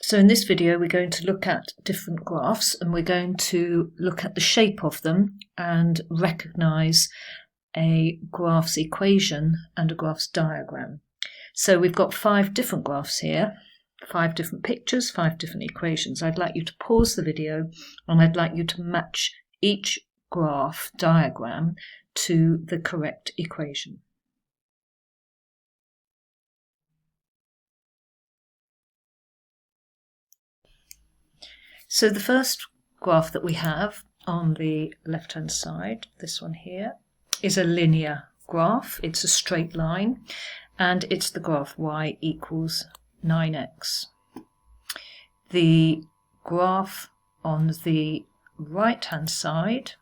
So in this video we're going to look at different graphs, and we're going to look at the shape of them and recognise a graph's equation and a graph's diagram. So we've got 5 different graphs here, 5 different pictures, 5 different equations. I'd like you to pause the video and I'd like you to match each graph diagram to the correct equation. So the first graph that we have on the left-hand side, this one here, is a linear graph. It's a straight line, and it's the graph y equals 9x. The graph on the right-hand side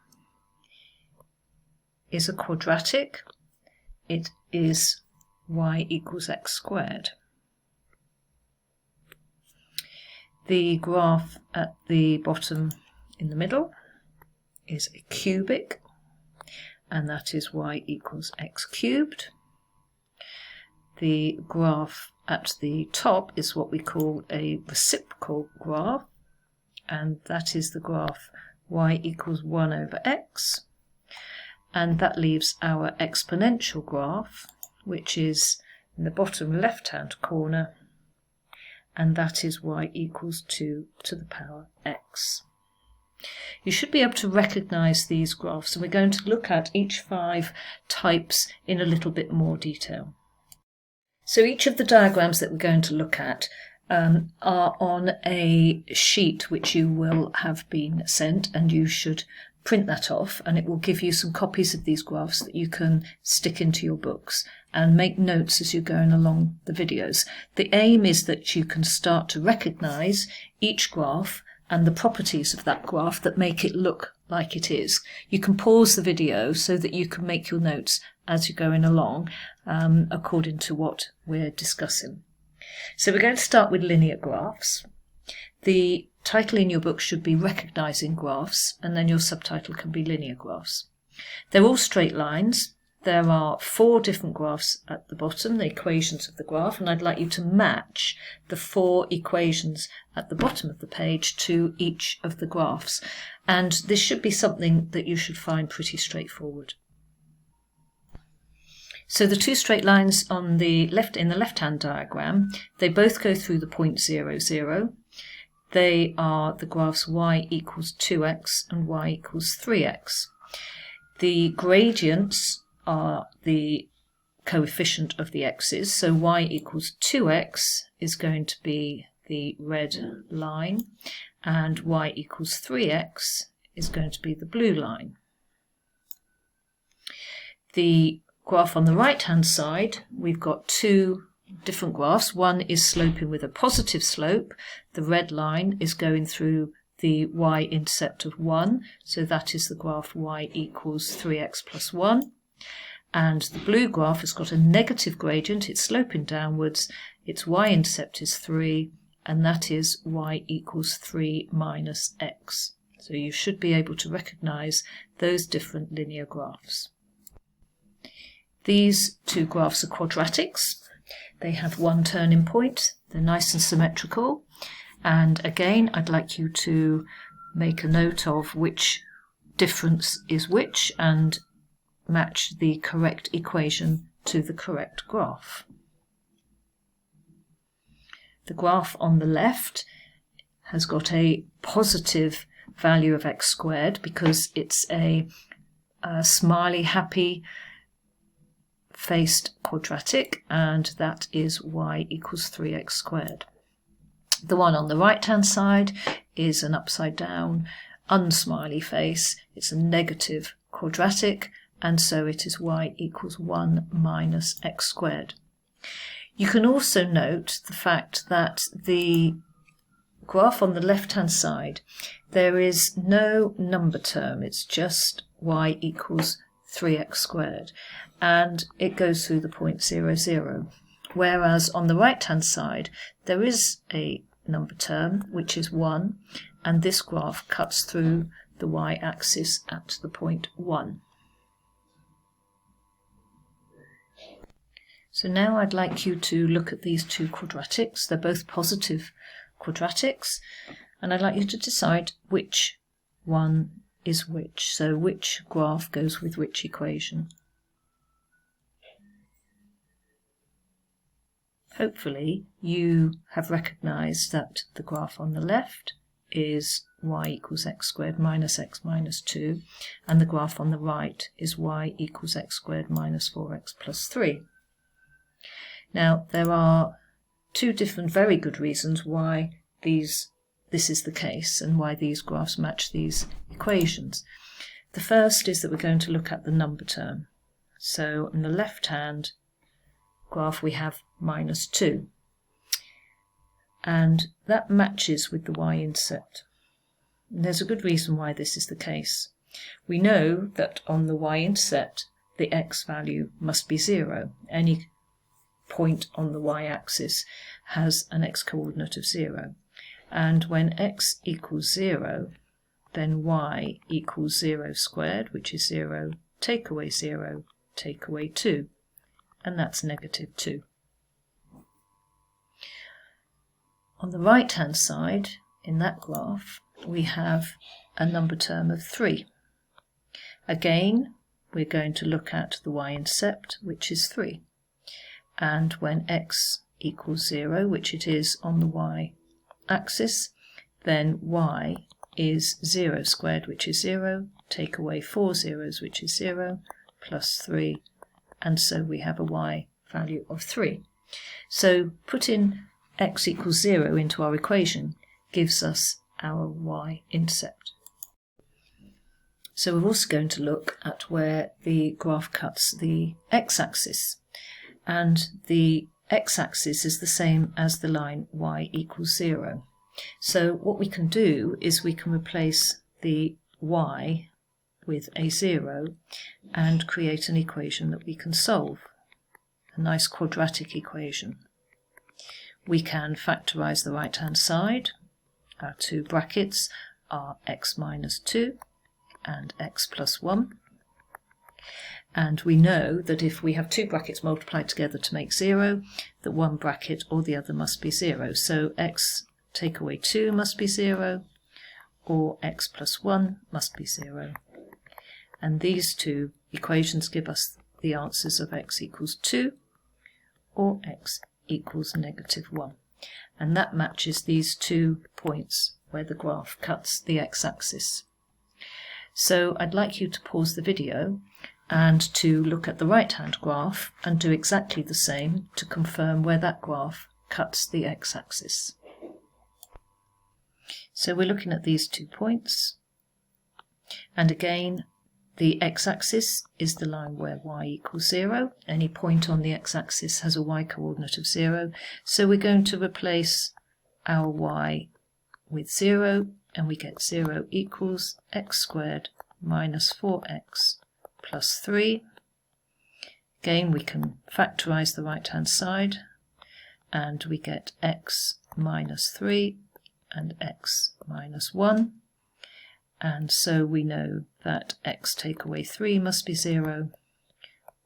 is a quadratic. It is y equals x squared. The graph at the bottom in the middle is a cubic, and that is y equals x cubed. The graph at the top is what we call a reciprocal graph, and that is the graph y equals 1 over x. And that leaves our exponential graph, which is in the bottom left-hand corner, and that is y equals 2 to the power x. You should be able to recognise these graphs, and we're going to look at each 5 types in a little bit more detail. So each of the diagrams that we're going to look at are on a sheet which you will have been sent, and you should print that off, and it will give you some copies of these graphs that you can stick into your books and make notes as you're going along the videos. The aim is that you can start to recognise each graph and the properties of that graph that make it look like it is. You can pause the video so that you can make your notes as you're going along according to what we're discussing. So we're going to start with linear graphs. The title in your book should be Recognising Graphs, and then your subtitle can be Linear Graphs. They're all straight lines. There are 4 different graphs at the bottom, the equations of the graph, and I'd like you to match the 4 equations at the bottom of the page to each of the graphs. And this should be something that you should find pretty straightforward. So the 2 straight lines on the left in the left-hand diagram, they both go through the point 0, 0. They are the graphs y equals 2x and y equals 3x. The gradients are the coefficient of the x's, so y equals 2x is going to be the red line, and y equals 3x is going to be the blue line. The graph on the right-hand side, we've got 2 different graphs. One is sloping with a positive slope. The red line is going through the y-intercept of 1, so that is the graph y equals 3x plus 1. And the blue graph has got a negative gradient, it's sloping downwards, its y-intercept is 3, and that is y equals 3 minus x. So you should be able to recognise those different linear graphs. These 2 graphs are quadratics. They have 1 turning point, they're nice and symmetrical, and again I'd like you to make a note of which difference is which and match the correct equation to the correct graph. The graph on the left has got a positive value of x squared because it's a smiley, happy faced quadratic, and that is y equals 3x squared. The one on the right hand side is an upside down unsmiley face. It's a negative quadratic, and so it is y equals 1 minus x squared. You can also note the fact that the graph on the left hand side, there is no number term, it's just y equals 3x squared, and it goes through the point 0, 0. Whereas on the right hand side there is a number term which is 1, and this graph cuts through the y-axis at the point 1. So now I'd like you to look at these 2 quadratics. They're both positive quadratics, and I'd like you to decide which one is which, so which graph goes with which equation. Hopefully you have recognized that the graph on the left is y equals x squared minus x minus 2, and the graph on the right is y equals x squared minus 4x plus 3. Now, there are two different very good reasons why this is the case and why these graphs match these equations. The first is that we're going to look at the number term. So on the left-hand graph we have minus 2, and that matches with the y-intercept. There's a good reason why this is the case. We know that on the y-intercept the x value must be 0. Any point on the y-axis has an x-coordinate of 0, and when x equals 0, then y equals 0 squared, which is 0, take away 0, take away 2, and that's negative 2. On the right hand side, in that graph, we have a number term of 3. Again, we're going to look at the y-intercept, which is 3. And when x equals 0, which it is on the y-axis, then y is 0 squared, which is 0, take away 4 zeros, which is 0, plus 3, and so we have a y value of 3. So put in x equals 0 into our equation gives us our y-intercept. So we're also going to look at where the graph cuts the x-axis, and the x-axis is the same as the line y equals 0. So what we can do is we can replace the y with a 0 and create an equation that we can solve, a nice quadratic equation. We can factorize the right hand side. Our two brackets are x minus 2 and x plus 1. And we know that if we have two brackets multiplied together to make 0, that one bracket or the other must be 0. So x take away 2 must be 0, or x plus 1 must be 0. And these two equations give us the answers of x equals 2 or x equals negative 1. And that matches these 2 points where the graph cuts the x-axis. So I'd like you to pause the video and to look at the right-hand graph and do exactly the same to confirm where that graph cuts the x-axis. So we're looking at these 2 points, and again the x-axis is the line where y equals 0. Any point on the x-axis has a y-coordinate of 0, so we're going to replace our y with 0, and we get 0 equals x squared minus 4x plus 3. Again, we can factorize the right hand side, and we get x minus 3 and x minus 1, and so we know that x take away 3 must be 0,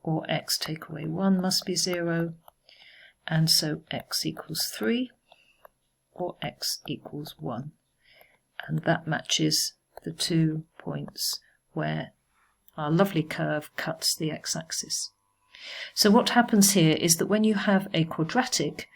or x take away 1 must be 0, and so x equals 3 or x equals 1, and that matches the 2 points where our lovely curve cuts the x-axis. So what happens here is that when you have a quadratic,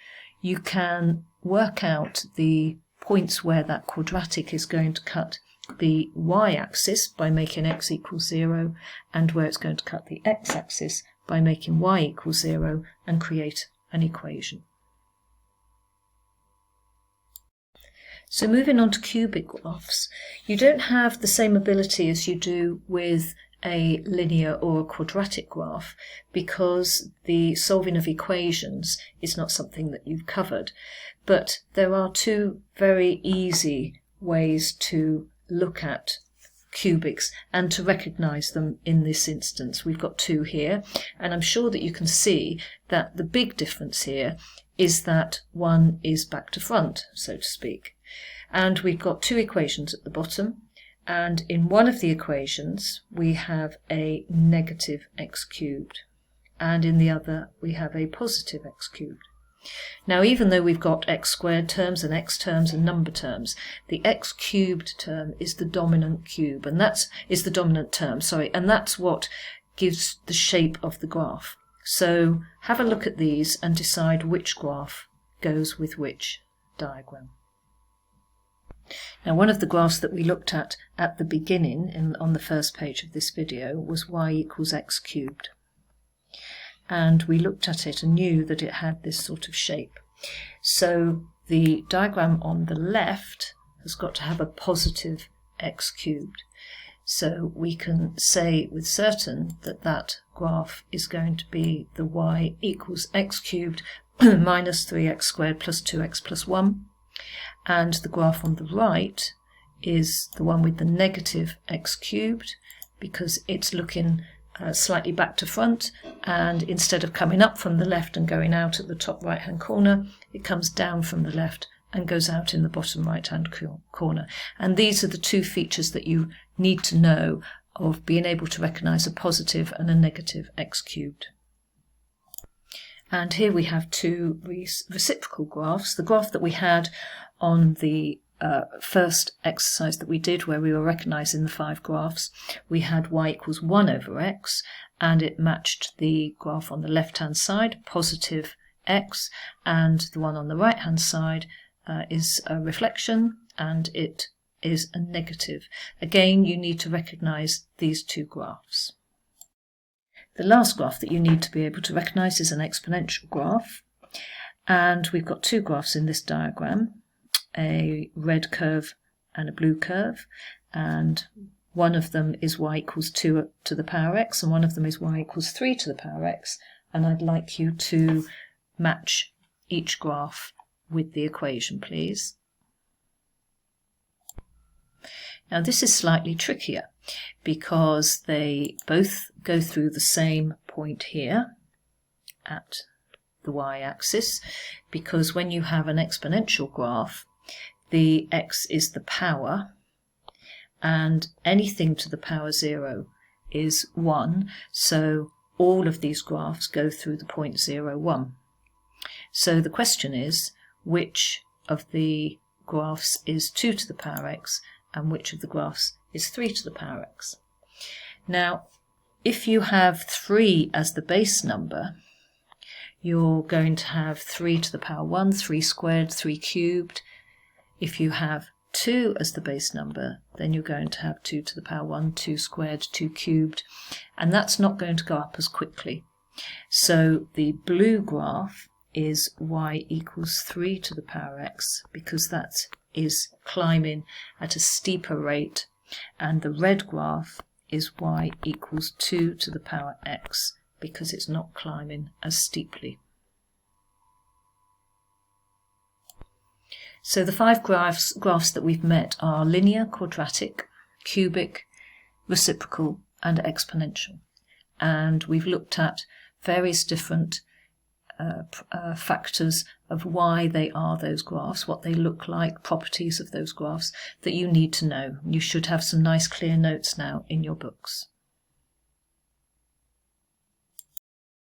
you can work out the points where that quadratic is going to cut the y-axis by making x equals 0, and where it's going to cut the x-axis by making y equals 0, and create an equation. So moving on to cubic graphs, you don't have the same ability as you do with a linear or a quadratic graph, because the solving of equations is not something that you've covered. But there are 2 very easy ways to look at cubics and to recognize them in this instance. We've got 2 here, and I'm sure that you can see that the big difference here is that one is back to front, so to speak. And we've got 2 equations at the bottom, and in one of the equations we have a negative x cubed, and in the other we have a positive x cubed. Now, even though we've got x squared terms and x terms and number terms, the x cubed term is the dominant cube, and is the dominant term, and that's what gives the shape of the graph. So have a look at these and decide which graph goes with which diagram. Now, one of the graphs that we looked at the beginning on the first page of this video was y equals x cubed. And we looked at it and knew that it had this sort of shape. So the diagram on the left has got to have a positive x cubed. So we can say with certain that that graph is going to be the y equals x cubed minus 3x squared plus 2x plus 1. And the graph on the right is the one with the negative x cubed, because it's looking slightly back to front, and instead of coming up from the left and going out at the top right hand corner, it comes down from the left and goes out in the bottom right hand corner. And these are the two features that you need to know of being able to recognize a positive and a negative x cubed. And here we have two reciprocal graphs. The graph that we had on the first exercise that we did, where we were recognizing the 5 graphs, we had y equals 1 over x, and it matched the graph on the left hand side, positive x, and the one on the right hand side is a reflection, and it is a negative. Again, you need to recognize these two graphs. The last graph that you need to be able to recognize is an exponential graph, and we've got two graphs in this diagram, a red curve and a blue curve, and one of them is y equals 2 to the power x, and one of them is y equals 3 to the power x, and I'd like you to match each graph with the equation, please. Now, this is slightly trickier because they both go through the same point here at the y-axis, because when you have an exponential graph, the x is the power, and anything to the power 0 is 1, so all of these graphs go through the point 0, 1. So the question is, which of the graphs is 2 to the power x, and which of the graphs is 3 to the power x? Now, if you have 3 as the base number, you're going to have 3 to the power 1, 3 squared, 3 cubed. If you have 2 as the base number, then you're going to have 2 to the power 1, 2 squared, 2 cubed, and that's not going to go up as quickly. So the blue graph is y equals 3 to the power x, because that is climbing at a steeper rate, and the red graph is y equals 2 to the power x, because it's not climbing as steeply. So the 5 graphs that we've met are linear, quadratic, cubic, reciprocal, and exponential. And we've looked at various different factors of why they are those graphs, what they look like, properties of those graphs that you need to know. You should have some nice clear notes now in your books.